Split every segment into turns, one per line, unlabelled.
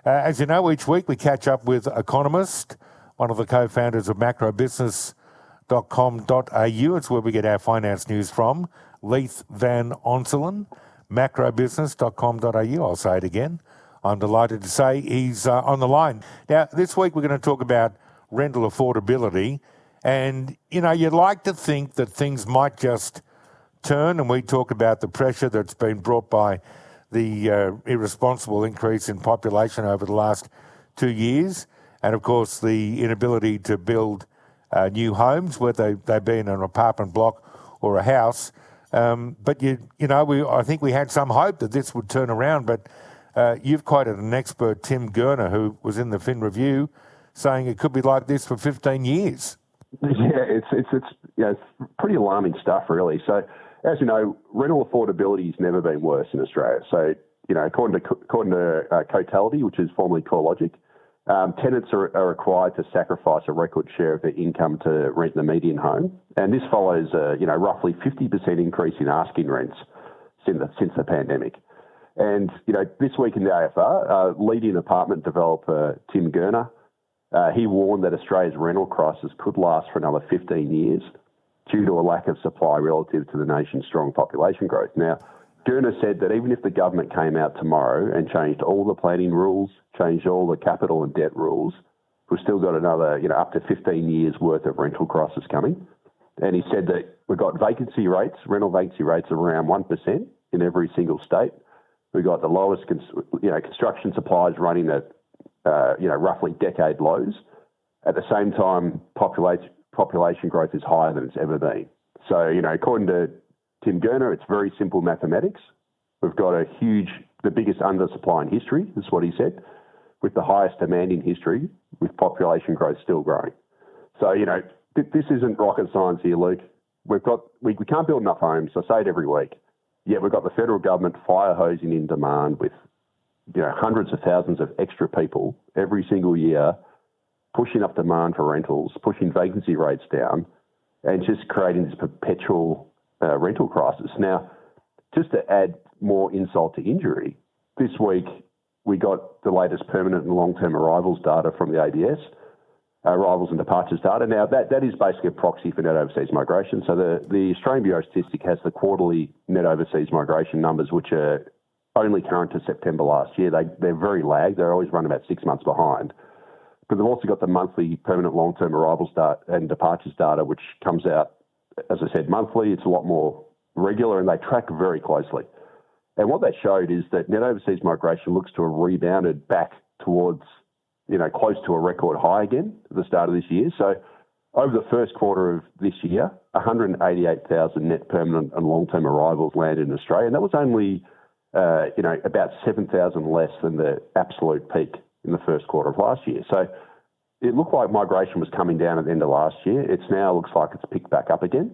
As you know, each week we catch up with economist, one of the co-founders of macrobusiness.com.au. It's where we get our finance news from. Leith Van Onselen, macrobusiness.com.au. I'll say it again. I'm delighted to say he's on the line. Now, this week we're going to talk about rental affordability. And, you know, you'd like to think that things might just turn, and we talk about the pressure that's been brought by the irresponsible increase in population over the last 2 years, and of course the inability to build new homes, whether they be in an apartment block or a house. But I think we had some hope that this would turn around. But you've quoted an expert, Tim Gurner, who was in the Fin Review, saying it could be like this for 15 years.
Yeah, it's pretty alarming stuff, really. So, as you know, rental affordability has never been worse in Australia. So, according to Cotality, which is formerly CoreLogic, tenants are required to sacrifice a record share of their income to rent the median home, and this follows roughly 50% increase in asking rents since the pandemic. And this week in the AFR, leading apartment developer Tim Gurner, he warned that Australia's rental crisis could last for another 15 years due to a lack of supply relative to the nation's strong population growth. Now, Gurner said that even if the government came out tomorrow and changed all the planning rules, changed all the capital and debt rules, we've still got another, up to 15 years worth of rental crisis coming. And he said that we've got rental vacancy rates of around 1% in every single state. We've got the lowest, construction supplies running at, roughly decade lows. At the same time, population growth is higher than it's ever been. So, according to Tim Gurner, it's very simple mathematics. We've got the biggest undersupply in history, is what he said, with the highest demand in history, with population growth still growing. So, this isn't rocket science here, Luke. We can't build enough homes. I say it every week. Yet we've got the federal government fire hosing in demand with, hundreds of thousands of extra people every single year, pushing up demand for rentals, pushing vacancy rates down, and just creating this perpetual rental crisis. Now, just to add more insult to injury, this week we got the latest permanent and long-term arrivals data from the ABS, arrivals and departures data. Now, that is basically a proxy for net overseas migration. So the Australian Bureau of Statistics has the quarterly net overseas migration numbers, which are only current to September last year. They're very lagged. They're always run about 6 months behind. But they've also got the monthly permanent long-term arrivals data and departures data, which comes out, as I said, monthly. It's a lot more regular, and they track very closely. And what they showed is that net overseas migration looks to have rebounded back towards, close to a record high again at the start of this year. So over the first quarter of this year, 188,000 net permanent and long-term arrivals landed in Australia. And that was only, about 7,000 less than the absolute peak in the first quarter of last year. So it looked like migration was coming down at the end of last year. It's now looks like it's picked back up again.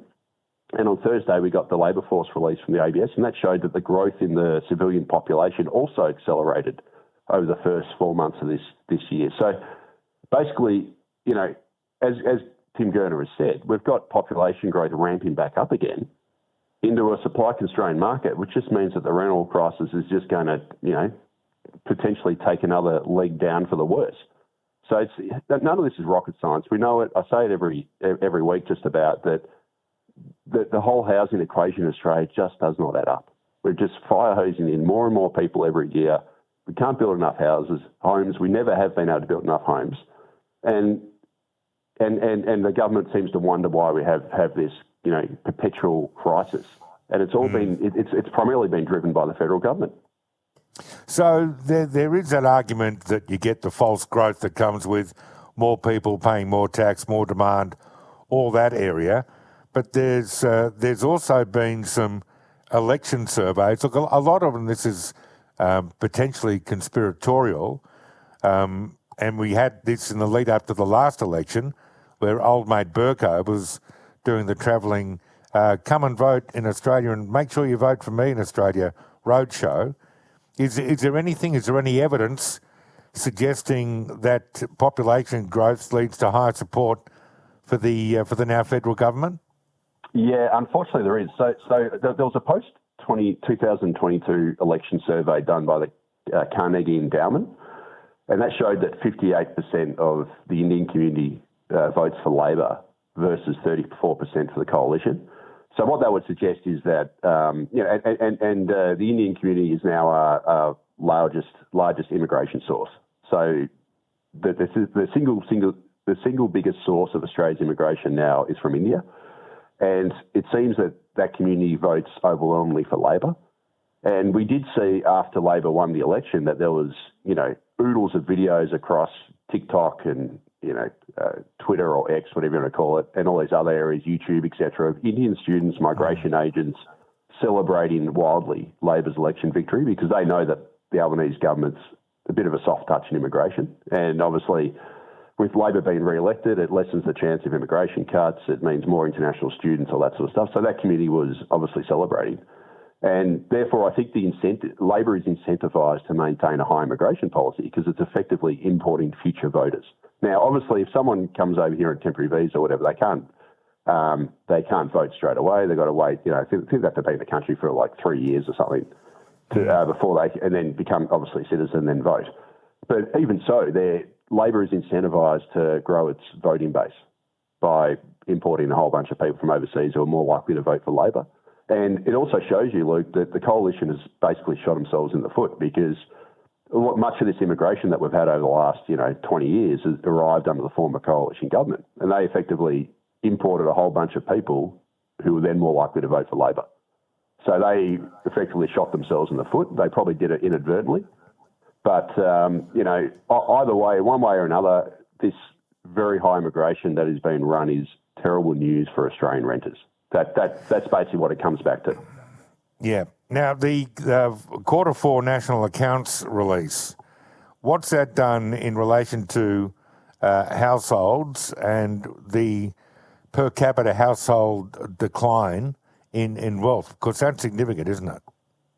And on Thursday, we got the labour force release from the ABS, and that showed that the growth in the civilian population also accelerated over the first 4 months of this year. So basically, as Tim Gurner has said, we've got population growth ramping back up again into a supply-constrained market, which just means that the rental crisis is just going to, potentially take another leg down for the worse. So none of this is rocket science. We know it. I say it every week just about that the whole housing equation in Australia just does not add up. We're just fire hosing in more and more people every year. We can't build enough homes. We never have been able to build enough homes. And the government seems to wonder why we have this, perpetual crisis. And it's all it's primarily been driven by the federal government.
So there is that argument that you get the false growth that comes with more people paying more tax, more demand, all that area. But there's also been some election surveys. Look, a lot of them, this is potentially conspiratorial. And we had this in the lead up to the last election where old mate Burko was doing the travelling, come and vote in Australia and make sure you vote for me in Australia roadshow. Is there any evidence suggesting that population growth leads to higher support for the now federal government?
Yeah, unfortunately there is. So there was a post-2022 election survey done by the Carnegie Endowment, And that showed that 58% of the Indian community votes for Labor versus 34% for the coalition. So what that would suggest is that, the Indian community is now our largest immigration source. So the single biggest source of Australia's immigration now is from India. And it seems that community votes overwhelmingly for Labor. And we did see after Labor won the election that there was, oodles of videos across TikTok and, Twitter or X, whatever you want to call it, and all these other areas, YouTube, etc., of Indian students, migration agents celebrating wildly Labor's election victory because they know that the Albanese government's a bit of a soft touch in immigration. And obviously, with Labor being re-elected, it lessens the chance of immigration cuts. It means more international students, all that sort of stuff. So that community was obviously celebrating. And therefore, I think Labor is incentivised to maintain a high immigration policy because it's effectively importing future voters. Now, obviously, if someone comes over here on temporary visa or whatever, they can't vote straight away. They've got to wait. I think they have to be in the country for like 3 years or something before they and then become obviously citizen and then vote. But even so, Labor is incentivised to grow its voting base by importing a whole bunch of people from overseas who are more likely to vote for Labor. And it also shows you, Luke, that the coalition has basically shot themselves in the foot because much of this immigration that we've had over the last, 20 years has arrived under the former coalition government. And they effectively imported a whole bunch of people who were then more likely to vote for Labor. So they effectively shot themselves in the foot. They probably did it inadvertently. But, either way, one way or another, this very high immigration that is being run is terrible news for Australian renters. That's basically what it comes back to.
Yeah. Now, the Q4 national accounts release, what's that done in relation to households and the per capita household decline in wealth? Because that's significant, isn't it?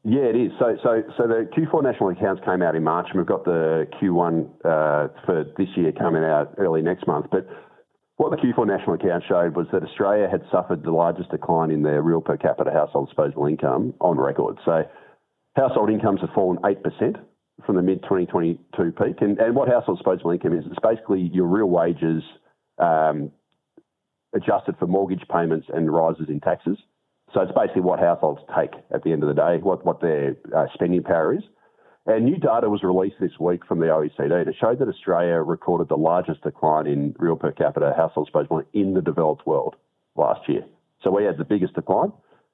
Yeah, it is. So the Q4 national accounts came out in March, and we've got the Q1 for this year coming out early next month. But what the Q4 national account showed was that Australia had suffered the largest decline in their real per capita household disposable income on record. So household incomes have fallen 8% from the mid-2022 peak. And what household disposable income is, it's basically your real wages adjusted for mortgage payments and rises in taxes. So it's basically what households take at the end of the day, what their spending power is. And new data was released this week from the OECD, and it showed that Australia recorded the largest decline in real per capita household disposable in the developed world last year. So we had the biggest decline.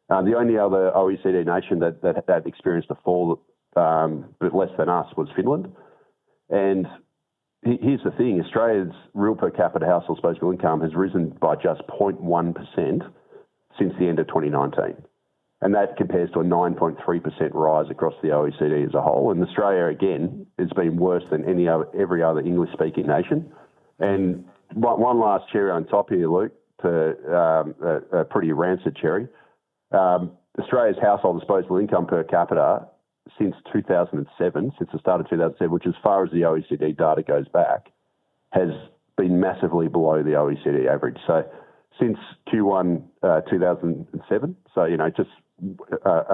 The only other OECD nation that experienced a fall, but less than us, was Finland. And here's the thing, Australia's real per capita household disposable income has risen by just 0.1% since the end of 2019. And that compares to a 9.3% rise across the OECD as a whole. And Australia, again, has been worse than every other English-speaking nation. And one last cherry on top here, Luke, a pretty rancid cherry. Australia's household disposable income per capita since 2007, since the start of 2007, which as far as the OECD data goes back, has been massively below the OECD average. So since Q1 2007, so, just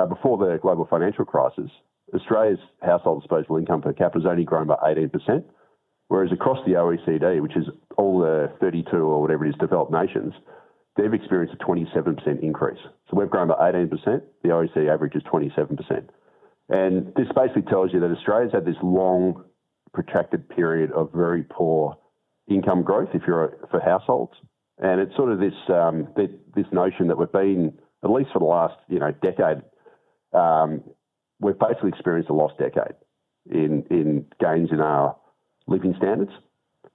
before the global financial crisis, Australia's household disposable income per capita has only grown by 18%, whereas across the OECD, which is all the 32 or whatever it is developed nations, they've experienced a 27% increase. So we've grown by 18%, the OECD average is 27%. And this basically tells you that Australia's had this long, protracted period of very poor income growth for households. And it's sort of this notion that we've been, at least for the last decade, we've basically experienced a lost decade in gains in our living standards.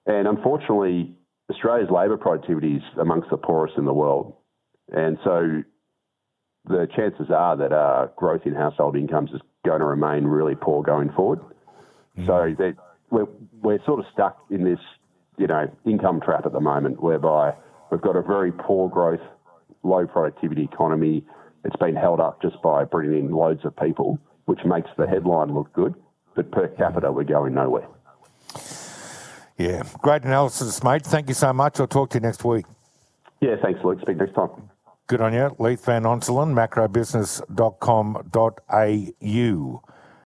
And unfortunately, Australia's labour productivity is amongst the poorest in the world. And so the chances are that our growth in household incomes is going to remain really poor going forward. So that we're sort of stuck in this, income trap at the moment whereby we've got a very poor growth, low productivity economy. It's been held up just by bringing in loads of people, which makes the headline look good, but per capita we're going nowhere.
Yeah, great analysis, mate. Thank you so much. I'll talk to you next week.
Yeah, thanks, Luke. Speak next time.
Good on you. Leith Van Onselen, macrobusiness.com.au.